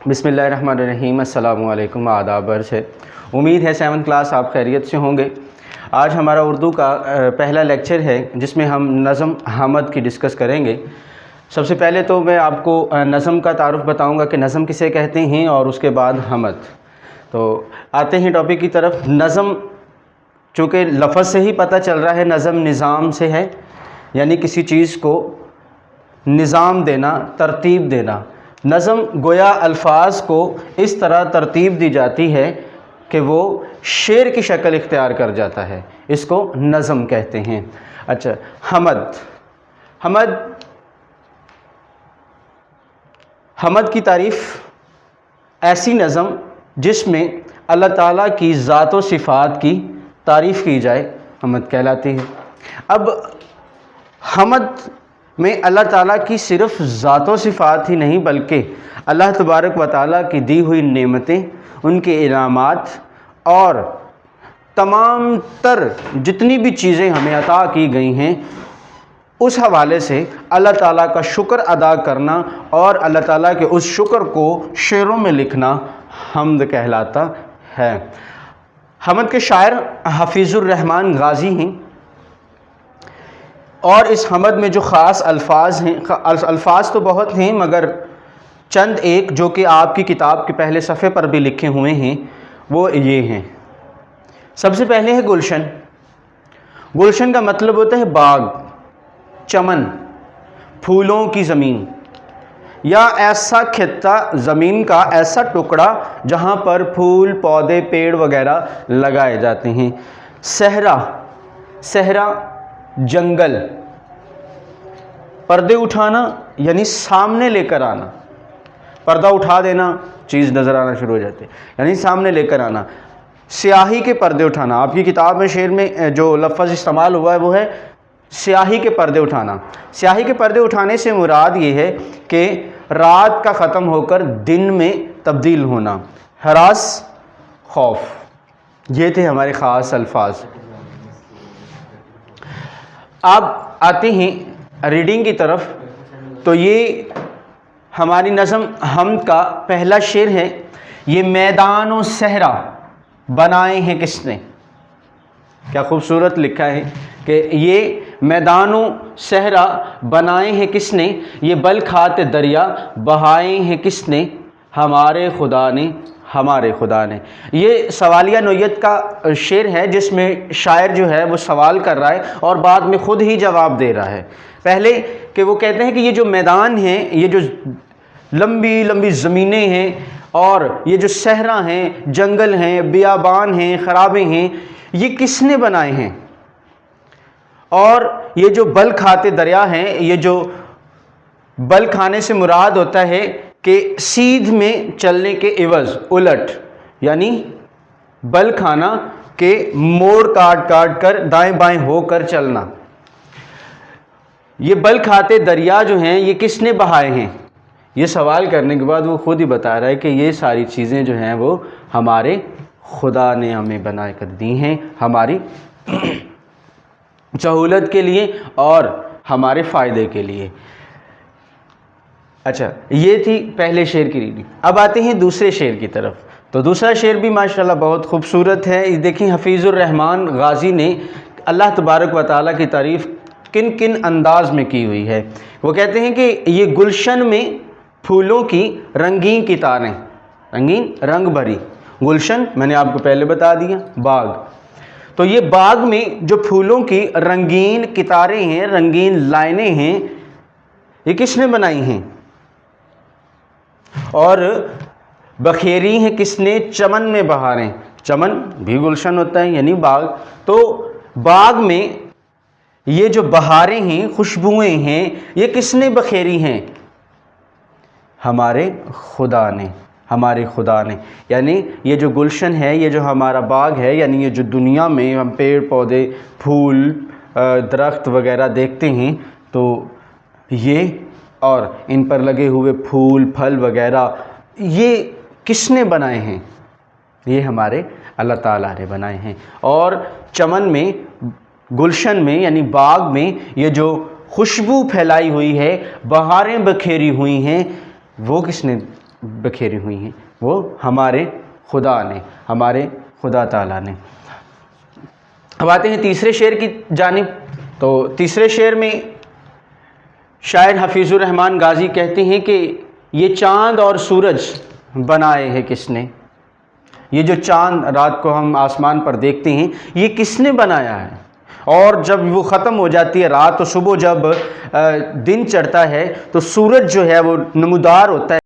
بسم اللہ الرحمن الرحیم۔ السلام علیکم، آداب عرض ہے۔ امید ہے 7 کلاس آپ خیریت سے ہوں گے۔ آج ہمارا اردو کا پہلا لیکچر ہے جس میں ہم نظم حمد کی ڈسکس کریں گے۔ سب سے پہلے تو میں آپ کو نظم کا تعارف بتاؤں گا کہ نظم کسے کہتے ہیں اور اس کے بعد حمد۔ تو آتے ہیں ٹاپک کی طرف۔ نظم چونکہ لفظ سے ہی پتہ چل رہا ہے، نظم نظام سے ہے، یعنی کسی چیز کو نظام دینا، ترتیب دینا۔ نظم گویا الفاظ کو اس طرح ترتیب دی جاتی ہے کہ وہ شعر کی شکل اختیار کر جاتا ہے، اس کو نظم کہتے ہیں۔ اچھا، حمد کی تعریف ایسی نظم جس میں اللہ تعالیٰ کی ذات و صفات کی تعریف کی جائے، حمد کہلاتی ہے۔ اب حمد میں اللہ تعالیٰ کی صرف ذات و صفات ہی نہیں بلکہ اللہ تبارک و تعالیٰ کی دی ہوئی نعمتیں، ان کے انعامات اور تمام تر جتنی بھی چیزیں ہمیں عطا کی گئی ہیں، اس حوالے سے اللہ تعالیٰ کا شکر ادا کرنا اور اللہ تعالیٰ کے اس شکر کو شعروں میں لکھنا حمد کہلاتا ہے۔ حمد کے شاعر حفیظ الرحمن غازی ہیں، اور اس حمد میں جو خاص الفاظ ہیں، الفاظ تو بہت ہیں مگر چند ایک جو کہ آپ کی کتاب کے پہلے صفحے پر بھی لکھے ہوئے ہیں وہ یہ ہیں۔ سب سے پہلے ہے گلشن۔ گلشن کا مطلب ہوتا ہے باغ، چمن، پھولوں کی زمین، یا ایسا خطہ زمین کا، ایسا ٹکڑا جہاں پر پھول، پودے، پیڑ وغیرہ لگائے جاتے ہیں۔ صحرا جنگل۔ پردے اٹھانا یعنی سامنے لے کر آنا، پردہ اٹھا دینا، چیز نظر آنا شروع ہو جاتی ہے، یعنی سامنے لے کر آنا۔ سیاہی کے پردے اٹھانا، آپ کی کتاب میں شعر میں جو لفظ استعمال ہوا ہے وہ ہے سیاہی کے پردے اٹھانا۔ سیاہی کے پردے اٹھانے سے مراد یہ ہے کہ رات کا ختم ہو کر دن میں تبدیل ہونا۔ ہراس، خوف، یہ تھے ہمارے خاص الفاظ۔ آپ آتے ہیں ریڈنگ کی طرف، تو یہ ہماری نظم حمد کا پہلا شعر ہے۔ یہ میدان و صحرا بنائے ہیں کس نے؟ کیا خوبصورت لکھا ہے کہ یہ میدان و صحرا بنائے ہیں کس نے، یہ بل کھاتے دریا بہائے ہیں کس نے، ہمارے خدا نے، ہمارے خدا نے۔ یہ سوالیہ نوعیت کا شعر ہے جس میں شاعر جو ہے وہ سوال کر رہا ہے اور بعد میں خود ہی جواب دے رہا ہے۔ پہلے کہ وہ کہتے ہیں کہ یہ جو میدان ہیں، یہ جو لمبی لمبی زمینیں ہیں اور یہ جو صحرا ہیں، جنگل ہیں، بیابان ہیں، خرابے ہیں، یہ کس نے بنائے ہیں؟ اور یہ جو بل کھاتے دریا ہیں، یہ جو بل کھانے سے مراد ہوتا ہے کہ سیدھ میں چلنے کے عوض الٹ، یعنی بل کھانا کہ موڑ کاٹ کاٹ کر دائیں بائیں ہو کر چلنا۔ یہ بل کھاتے دریا جو ہیں یہ کس نے بہائے ہیں؟ یہ سوال کرنے کے بعد وہ خود ہی بتا رہا ہے کہ یہ ساری چیزیں جو ہیں وہ ہمارے خدا نے ہمیں بنا کر دی ہیں، ہماری سہولت کے لیے اور ہمارے فائدے کے لیے۔ اچھا، یہ تھی پہلے شعر کی ریڈنگ۔ اب آتے ہیں دوسرے شعر کی طرف۔ تو دوسرا شعر بھی ماشاءاللہ بہت خوبصورت ہے۔ دیکھیں حفیظ الرحمن غازی نے اللہ تبارک و تعالیٰ کی تعریف کن کن انداز میں کی ہوئی ہے۔ وہ کہتے ہیں کہ یہ گلشن میں پھولوں کی رنگین کتاریں، رنگین رنگ بھری گلشن، میں نے آپ کو پہلے بتا دیا باغ، تو یہ باغ میں جو پھولوں کی رنگین کتاریں ہیں، رنگین لائنیں ہیں، یہ کس نے بنائی ہیں؟ اور بکھیری ہیں کس نے چمن میں بہاریں؟ چمن بھی گلشن ہوتا ہے یعنی باغ۔ تو باغ میں یہ جو بہاریں ہیں، خوشبوئیں ہیں، یہ کس نے بکھیری ہیں؟ ہمارے خدا نے، ہمارے خدا نے۔ یعنی یہ جو گلشن ہے، یہ جو ہمارا باغ ہے، یعنی یہ جو دنیا میں ہم پیڑ پودے، پھول، درخت وغیرہ دیکھتے ہیں، تو یہ اور ان پر لگے ہوئے پھول پھل وغیرہ یہ کس نے بنائے ہیں؟ یہ ہمارے اللہ تعالیٰ نے بنائے ہیں۔ اور چمن میں، گلشن میں یعنی باغ میں یہ جو خوشبو پھیلائی ہوئی ہے، بہاریں بکھیری ہوئی ہیں، وہ کس نے بکھیری ہوئی ہیں وہ ہمارے خدا نے، ہمارے خدا تعالیٰ نے۔ اب آتے ہیں تیسرے شعر کی جانب۔ تو تیسرے شعر میں شاعر حفیظ الرحمن غازی کہتے ہیں کہ یہ چاند اور سورج بنائے ہیں کس نے، یہ جو چاند رات کو ہم آسمان پر دیکھتے ہیں یہ کس نے بنایا ہے، اور جب وہ ختم ہو جاتی ہے رات تو صبح جب دن چڑھتا ہے تو سورج جو ہے وہ نمودار ہوتا ہے